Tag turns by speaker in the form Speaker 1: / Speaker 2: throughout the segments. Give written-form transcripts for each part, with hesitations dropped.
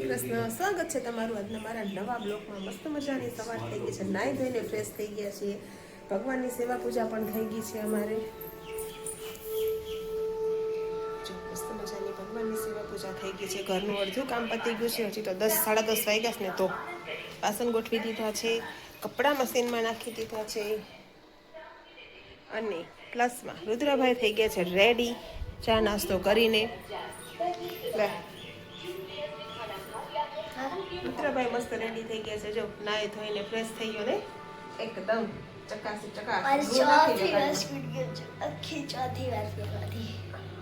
Speaker 1: કૃષ્ણ, સ્વાગત છે તમારું આજના મારા નવા બ્લોગમાં। મસ્ત મજાની સવાર થઈ ગઈ છે, નાઈ ધોઈને ફ્રેશ થઈ ગયા છીએ, ભગવાનની સેવા પૂજા પણ થઈ ગઈ છે અમારે। જો મસ્ત મજાની ભગવાનની સેવા પૂજા થઈ ગઈ છે, ઘરનું અડધું કામ પતી ગયું છે। હજી તો 10 સાડા 10 વાગ્યા છે ને તો વાસણ ગોઠવી દીધા છે, કપડાં મશીનમાં નાખી દીધા છે અને પ્લસમાં રુદ્રભાઈ થઈ ગયા છે રેડી ચા નાસ્તો કરીને। રુદ્રભાઈ મસ્ત રેડી થઈ ગયા છે, જો નાઈ ધોઈને ફ્રેશ થઈ ગયો ને એકદમ ચકાસી ચકાસ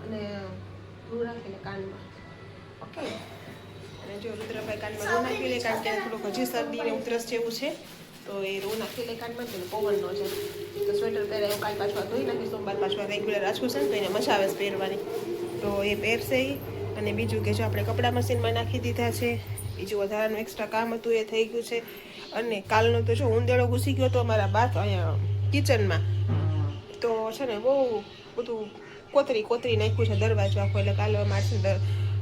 Speaker 1: અને રૂ રાખીને કાનમાં ઓકે। અને જો રુદ્રભાઈ કાનમાં રૂ નાખી લે, કારણ કે થોડુંક હજી શરદી ને ઉધરસ જેવું છે તો એ રૂ નાખી લે કાનમાં, તો પવન નો છે તો સ્વેટર પહેરાય કાલ પાછું ધોઈ નાખી, સોમવાર પાછું રેગ્યુલર રાજકું છે ને તો એને મજા આવે પહેરવાની, તો એ પહેરશે। અને બીજું કે જો આપણે કપડાં મશીનમાં નાખી દીધા છે, બીજું વધારાનું એક્સ્ટ્રા કામ હતું એ થઈ ગયું છે। અને કાલનો તો જો ઉંદેડો ઘૂસી ગયો હતો અમારા બાથ અહીંયા કિચનમાં, તો છે ને બહુ બધું કોતરી નાખ્યું છે દરવાજો આખો, એટલે કાલે અમારે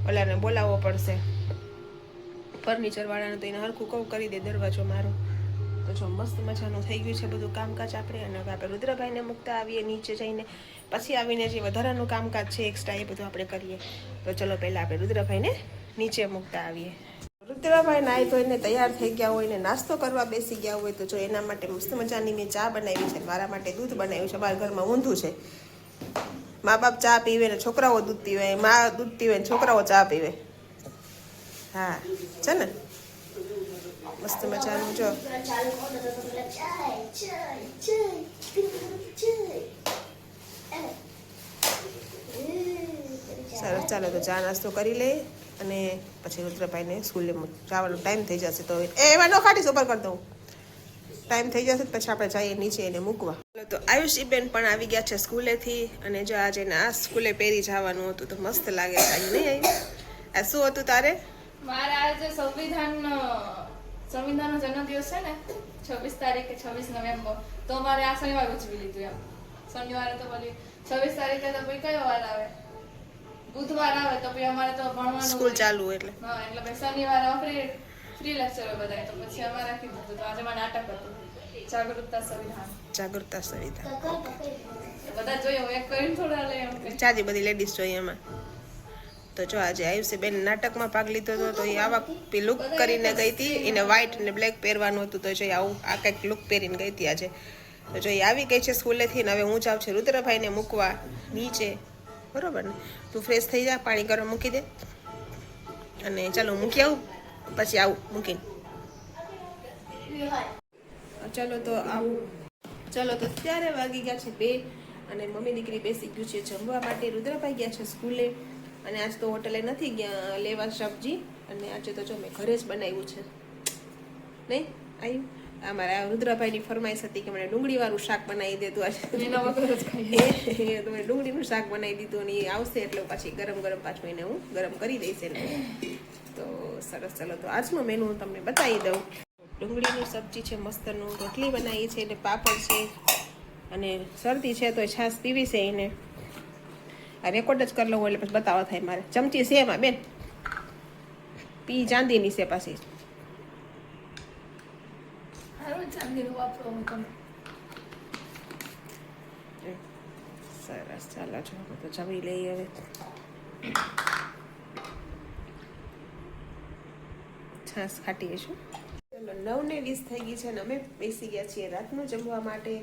Speaker 1: ઓલાને બોલાવવો પડશે ફર્નિચરવાળાને, તો એને હરખું કહું કરી દે દરવાજો મારો। તો જો મસ્ત મજાનું થઈ ગયું છે બધું કામકાજ આપણે। અને હવે આપણે રુદ્રભાઈને મૂકતા આવીએ નીચે જઈને, પછી આવીને જે વધારાનું કામકાજ છે એક્સ્ટ્રા એ બધું આપણે કરીએ। તો ચલો પહેલાં આપણે રુદ્રભાઈને નીચે મૂકતા આવીએ। રુદ્રભાઈ નાઈ ધોઈને તૈયાર થઈ ગયા હોય ને નાસ્તો કરવા બેસી ગયા હોય, તો જો એના માટે મસ્ત મજાની મેં ચા બનાવી છે, મારા માટે દૂધ બનાવ્યું છે। મારા ઘરમાં ઊંધું છે, મા બાપ ચા પીવે ને છોકરાઓ દૂધ પીવે, મા દૂધ પીવે ને છોકરાઓ ચા પીવે, હા છે ને મસ્ત મજાનું। જો સરસ, ચાલો તો ચા નાસ્તો કરી લઈએ અને પછી રુદ્રભાઈને સ્કૂલે જવાનો ટાઈમ થઈ જશે, તો એમાં ન ખાટીશ ઉપર કરી દઉં, ટાઈમ થઈ જશે પછી આપણે જઈએ નીચે એને મૂકવા। તો આયુષીબેન પણ આવી ગયા છે સ્કૂલેથી, અને જો આજે ને આ સ્કૂલે પહેરી જવાનું હતું તો મસ્ત લાગે છે આજે, નહીં આવી? આ શું હતું તારે?
Speaker 2: મારા આજે સંવિધાનનો જન્મદિવસ છે ને 26 તારીખે 26 નવેમ્બર, તો મારે આ શનિવાર ઉજવી લીધું એમ। શનિવારે તો પછી 26 તારીખે તો પછી કયો વાર આવે? બુધવાર આવે, તો પછી અમારે તો ભણવાનું
Speaker 1: સ્કૂલ ચાલુ એટલે
Speaker 2: હા, એટલે પછી શનિવારે ફ્રી લેક્ચર બધાય, તો પછી અમારે રાખી દીધું। તો આજે મારે નાટક હતું જાગૃતતા સંવિધાન, બધા જોઈએ હું એક કરીને થોડા લે એમ
Speaker 1: ચાજી બધી લેડીઝ જોઈએ એમાં। તો જો આજે આયુષીબેન નાટકમાં ભાગ લીધો હતો, તો એ આવા લુક કરીને ગઈ હતી, એને વ્હાઈટ અને બ્લેક પહેરવાનું હતું, તો જો આવું આ કંઈક લુક પહેરીને ગઈ હતી આજે। તો જો એ આવી ગઈ છે સ્કૂલેથી, ને હવે હું જાઉં છું રુદ્રભાઈને મૂકવા નીચે, બરોબર ને? તું ફ્રેશ થઈ જા, પાણી ગરમ મૂકી દે, અને ચાલો મૂકી આવું પછી આવું મૂકીને। ચલો તો આવું, ચલો તો ત્યારે વાગી ગયા છે 2 અને મમ્મી દીકરી બેસી ગયું છે જમવા માટે। રુદ્રભાઈ ગયા છે સ્કૂલે, અને આજ તો હોટલે નથી ગયા લેવા સબ્જી, અને આજે તો જો મેં ઘરે જ બનાવ્યું છે, નહીં આવ્યું? અમારા રુદ્રભાઈની ફરમાઈશ હતી કે મને ડુંગળીવાળું શાક બનાવી દેતું આજે, તો મેં ડુંગળીનું શાક બનાવી દીધું, અને એ આવશે એટલે પછી ગરમ પાછું એને હું ગરમ કરી દઈશ એને। તો સરસ, ચલો તો આજનો મેનુ હું તમને બતાવી દઉં। ડુંગળીની સબ્જી છે મસ્તનું, રોટલી બનાવી છે ને પાપડ છે, અને શરદી છે તો છાશ પીવી છે એને, આ રેકોર્ડ જ કરી લઉં એટલે પછી બતાવવા થાય મારે। ચમચી છે એમાં બેન, પી ચાંદીની છે પાછી, સરસ, ચાલો છો તો જમી લઈએ હવે। છાશ ખાટી છું। ચલો 9:20 થઈ ગઈ છે ને અમે બેસી ગયા છીએ રાતનું જમવા માટે।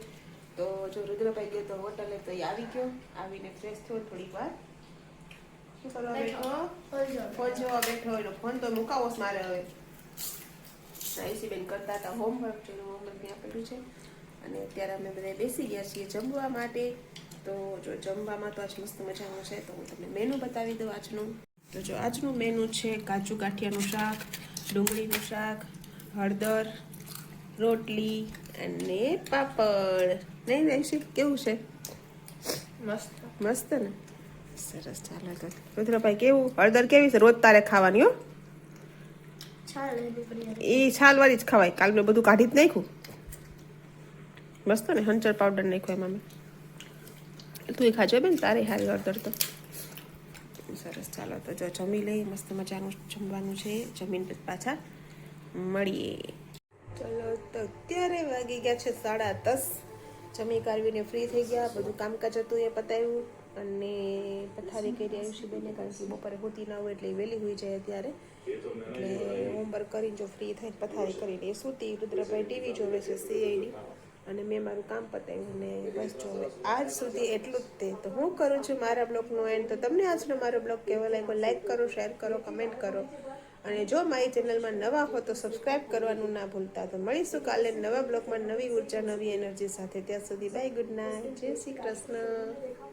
Speaker 1: તો જો રુદ્રભાઈ ગયો તો હોટલે, તો એ આવી ગયો, આવીને ફ્રેશ થયો થોડીક વાર, શું કરવા બેઠો? ફોન જોવા બેઠો, એનો ફોન તો મુકાવો મારે હવે। આયુષીબેન કરતા હતા હોમવર્ક, જેનું હોમવર્ક ત્યાં આપેલું છે, અને અત્યારે અમે બધા બેસી ગયા છીએ જમવા માટે। તો જો જમવામાં તો આજ મસ્ત મજાનું છે, તો હું તમને મેનુ બતાવી દઉં આજનું। તો જો આજનું મેનુ છે કાચું ગાંઠિયાનું શાક, ડુંગળીનું શાક, હળદર, રોટલી અને પાપડ, નહીં આયુષી? કેવું છે? મસ્ત ને? સરસ, ચાલો તો રુદ્રભાઈ કેવું? હળદર કેવી છે? રોજ તારે ખાવાની હો, એ છાલવાળી જ ખવાય, કાલ મેં બધું કાઢી જ નાખ્યું, મસ્ત ને? હંચર પાવડર નાખ્યો એમાં મેં, તું ખાજો બેન, તારે હારી હળદર તો સરસ, ચાલો તો જો જમી લઈ, મસ્ત મજાનું જમવાનું છે, જમીન પછી પાછા મળીએ. ચલો તો અત્યારે વાગી ગયા છે 10:30. જમી કાઢવીને ફ્રી થઈ ગયા, બધું કામકાજ હતું એ પતાવ્યું અને પથારી કરી આયુષીબેને, કારણ કે બપોરે હોતી ના હોય એટલે વહેલી હોઈ જાય અત્યારે, એટલે હોમવર્ક કરીને જો ફ્રી થઈને પથારી કરીને એ સૂતી. રુદ્રભાઈ ટીવી જોવે છે CID, અને મેં મારું કામ પતાવ્યું ને બસ જો આજ સુધી એટલું જ તે. તો હું કરું છું મારા બ્લોગનો એન્ડ. તો તમને આજનો મારો બ્લોગ કેવો લાગ્યો લાઈક કરો, શેર કરો, કમેન્ટ કરો, અને જો મારી ચેનલમાં નવા હો તો સબસ્ક્રાઈબ કરવાનું ના ભૂલતા. તો મળીશું કાલે નવા બ્લોગમાં નવી ઉર્જા, નવી એનર્જી સાથે. ત્યાં સુધી બાય, ગુડ નાઇટ, જય શ્રી કૃષ્ણ.